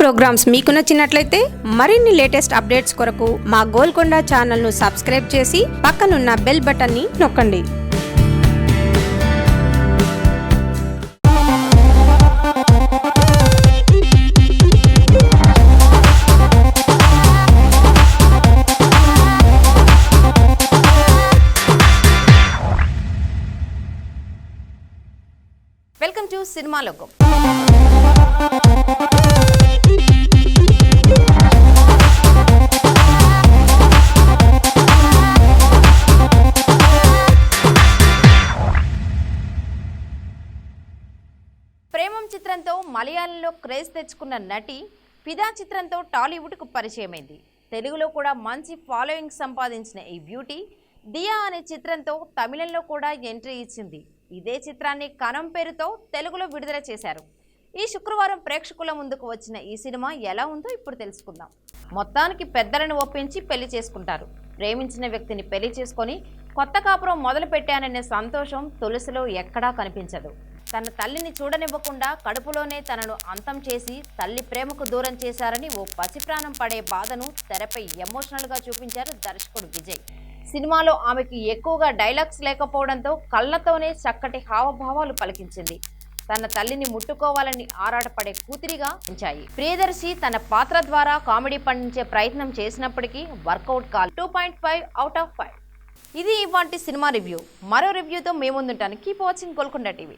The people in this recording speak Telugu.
ప్రోగ్రామ్స్ మీకు నచ్చినట్లయితే మరిన్ని లేటెస్ట్ అప్డేట్స్ కొరకు మా గోల్కొండ ఛానల్ను సబ్స్క్రైబ్ చేసి పక్కనున్న బెల్ బటన్ని నొక్కండి. వెల్కమ్ టు సినిమా లోకం. ప్రేమం చిత్రంతో మలయాళంలో క్రేజ్ తెచ్చుకున్న నటి ఫిదా చిత్రంతో టాలీవుడ్కు పరిచయమైంది. తెలుగులో కూడా మంచి ఫాలోయింగ్ సంపాదించిన ఈ బ్యూటీ దియా అనే చిత్రంతో తమిళంలో కూడా ఎంట్రీ ఇచ్చింది. ఇదే చిత్రాన్ని కనం పేరుతో తెలుగులో విడుదల చేశారు. ఈ శుక్రవారం ప్రేక్షకుల ముందుకు వచ్చిన ఈ సినిమా ఎలా ఉందో ఇప్పుడు తెలుసుకుందాం. మొత్తానికి పెద్దలను ఒప్పించి పెళ్లి చేసుకుంటారు. ప్రేమించిన వ్యక్తిని పెళ్లి చేసుకొని కొత్త కాపురం మొదలు పెట్టాననే సంతోషం తులసిలో ఎక్కడా కనిపించదు. తన తల్లిని చూడనివ్వకుండా కడుపులోనే తనను అంతం చేసి తల్లి ప్రేమకు దూరం చేశారని ఓ పసిప్రాణం పడే బాధను తెరపై ఎమోషనల్గా చూపించారు దర్శకుడు విజయ్. సినిమాలో ఆమెకి ఎక్కువగా డైలాగ్స్ లేకపోవడంతో కళ్ళతోనే చక్కటి హావభావాలు పలికించింది. తన తల్లిని ముట్టుకోవాలని ఆరాటపడే కూతురిగా ఉంచాయి. ప్రియదర్శి తన పాత్ర ద్వారా కామెడీ పండించే ప్రయత్నం చేసినప్పటికీ వర్కౌట్ కాల్ 2.5 out of 5. ఇది ఇవాంటి సినిమా రివ్యూ. మరో రివ్యూతో మేముందుంటాను. Keep watching Golconda TV.